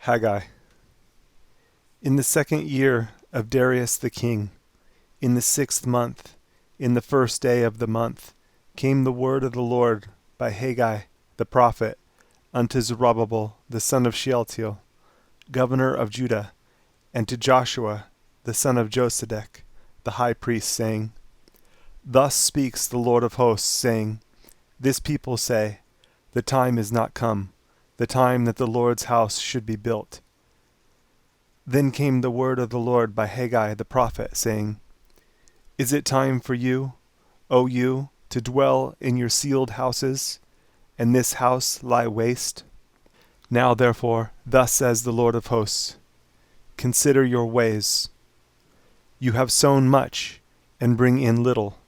Haggai. In the 2nd year of Darius the king, in the 6th month, in the 1st day of the month, came the word of the Lord by Haggai the prophet unto Zerubbabel the son of Shealtiel, governor of Judah, and to Joshua the son of Josedech, the high priest, saying, Thus speaks the Lord of hosts, saying, This people say, The time is not come, the time that the Lord's house should be built. Then came the word of the Lord by Haggai the prophet, saying, Is it time for you, O you, to dwell in your sealed houses, and this house lie waste? Now therefore, thus says the Lord of hosts, Consider your ways. You have sown much, and bring in little.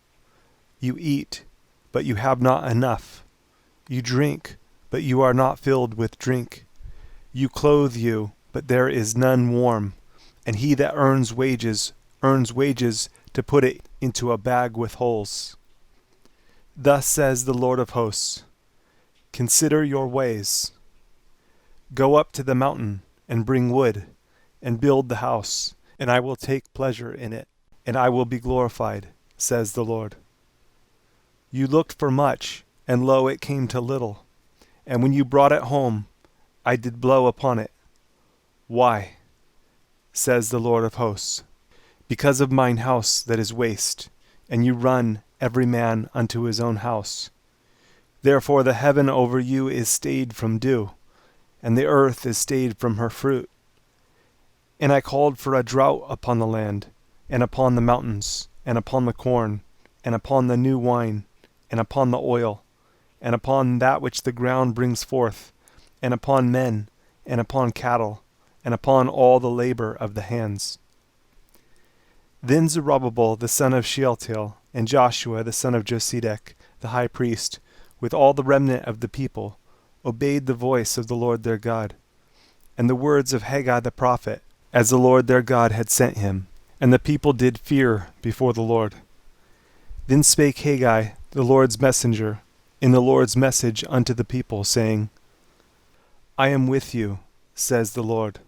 You eat, but you have not enough. You drink, but you are not filled with drink. You clothe you, but there is none warm, and he that earns wages to put it into a bag with holes. Thus says the Lord of hosts, Consider your ways. Go up to the mountain, and bring wood, and build the house, and I will take pleasure in it, and I will be glorified, says the Lord. You looked for much, and lo, it came to little. And when you brought it home, I did blow upon it. Why? Says the Lord of hosts. Because of mine house that is waste, and you run every man unto his own house. Therefore the heaven over you is stayed from dew, and the earth is stayed from her fruit. And I called for a drought upon the land, and upon the mountains, and upon the corn, and upon the new wine, and upon the oil, and upon that which the ground brings forth, and upon men, and upon cattle, and upon all the labor of the hands. Then Zerubbabel the son of Shealtiel, and Joshua the son of Josedech, the high priest, with all the remnant of the people, obeyed the voice of the Lord their God, and the words of Haggai the prophet, as the Lord their God had sent him, and the people did fear before the Lord. Then spake Haggai, the Lord's messenger, in the Lord's message unto the people, saying, I am with you, says the Lord.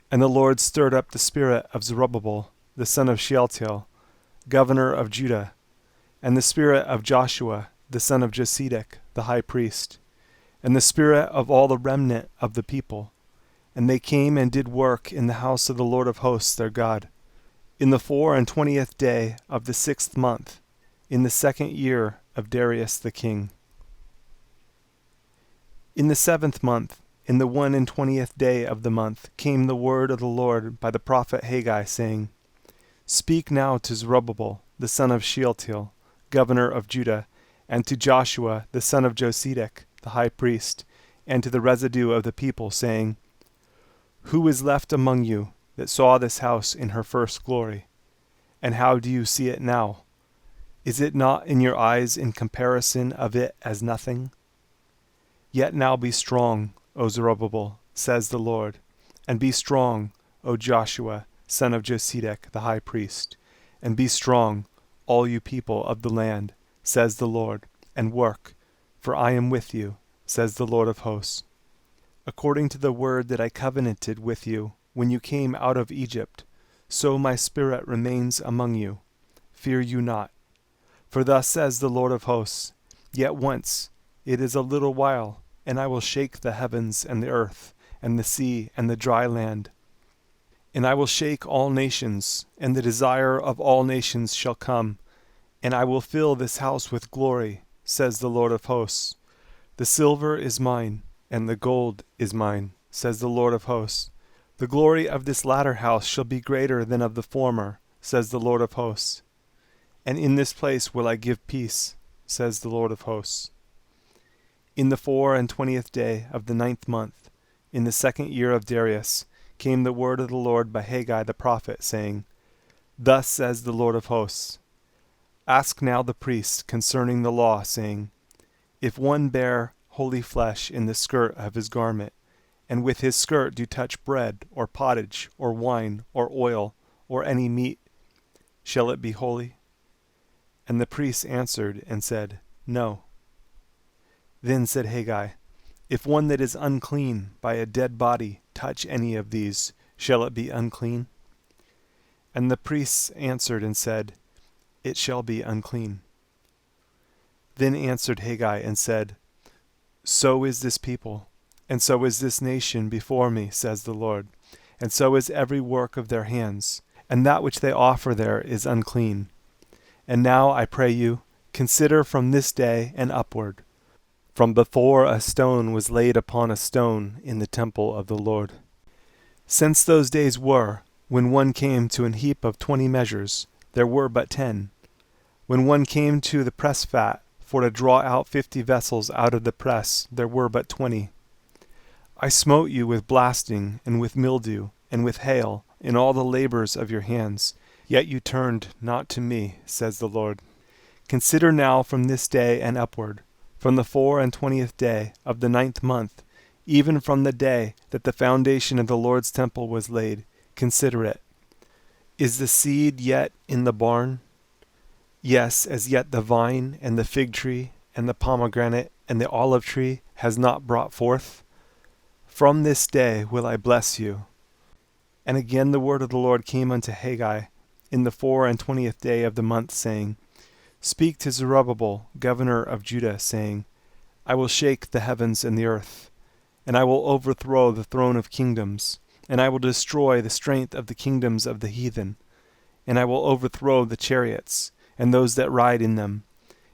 And the Lord stirred up the spirit of Zerubbabel, the son of Shealtiel, governor of Judah, and the spirit of Joshua, the son of Josedech, the high priest, and the spirit of all the remnant of the people. And they came and did work in the house of the Lord of hosts their God, in the 24th day of the 6th month, in the 2nd year of Darius the king. In the 7th month, in the 21st day of the month, came the word of the Lord by the prophet Haggai, saying, Speak now to Zerubbabel, the son of Shealtiel, governor of Judah, and to Joshua, the son of Josedech, the high priest, and to the residue of the people, saying, Who is left among you that saw this house in her first glory? And how do you see it now? Is it not in your eyes in comparison of it as nothing? Yet now be strong, O Zerubbabel, says the Lord, and be strong, O Joshua, son of Josedech, the high priest, and be strong, all you people of the land, says the Lord, and work, for I am with you, says the Lord of hosts. According to the word that I covenanted with you when you came out of Egypt, so my spirit remains among you. Fear you not. For thus says the Lord of hosts, Yet once, it is a little while, and I will shake the heavens and the earth, and the sea and the dry land. And I will shake all nations, and the desire of all nations shall come, and I will fill this house with glory, says the Lord of hosts. The silver is mine, and the gold is mine, says the Lord of hosts. The glory of this latter house shall be greater than of the former, says the Lord of hosts. And in this place will I give peace, says the Lord of hosts. In the 24th day of the 9th month, in the 2nd year of Darius, came the word of the Lord by Haggai the prophet, saying, Thus says the Lord of hosts, Ask now the priests concerning the law, saying, If one bear holy flesh in the skirt of his garment, and with his skirt do touch bread, or pottage, or wine, or oil, or any meat, shall it be holy? And the priests answered and said, No. Then said Haggai, If one that is unclean by a dead body touch any of these, shall it be unclean? And the priests answered and said, It shall be unclean. Then answered Haggai and said, So is this people, and so is this nation before me, says the Lord, and so is every work of their hands, and that which they offer there is unclean. And now, I pray you, consider from this day and upward, from before a stone was laid upon a stone in the temple of the Lord. Since those days were, when one came to an heap of 20 measures, there were but 10. When one came to the press fat, for to draw out 50 vessels out of the press, there were but 20. I smote you with blasting, and with mildew, and with hail, in all the labors of your hands, yet you turned not to me, says the Lord. Consider now from this day and upward, from the 24th day of the 9th month, even from the day that the foundation of the Lord's temple was laid, consider it. Is the seed yet in the barn? Yes, as yet the vine, and the fig tree, and the pomegranate, and the olive tree has not brought forth? From this day will I bless you. And again the word of the Lord came unto Haggai in the 24th day of the month, saying, Speak to Zerubbabel, governor of Judah, saying, I will shake the heavens and the earth, and I will overthrow the throne of kingdoms, and I will destroy the strength of the kingdoms of the heathen, and I will overthrow the chariots, and those that ride in them,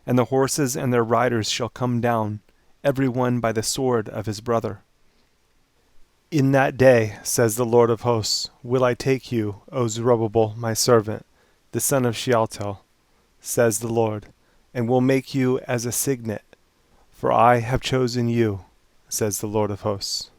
and the horses and their riders shall come down, every one by the sword of his brother. In that day, says the Lord of hosts, will I take you, O Zerubbabel, my servant, the son of Shealtiel, says the Lord, and will make you as a signet, for I have chosen you, says the Lord of hosts.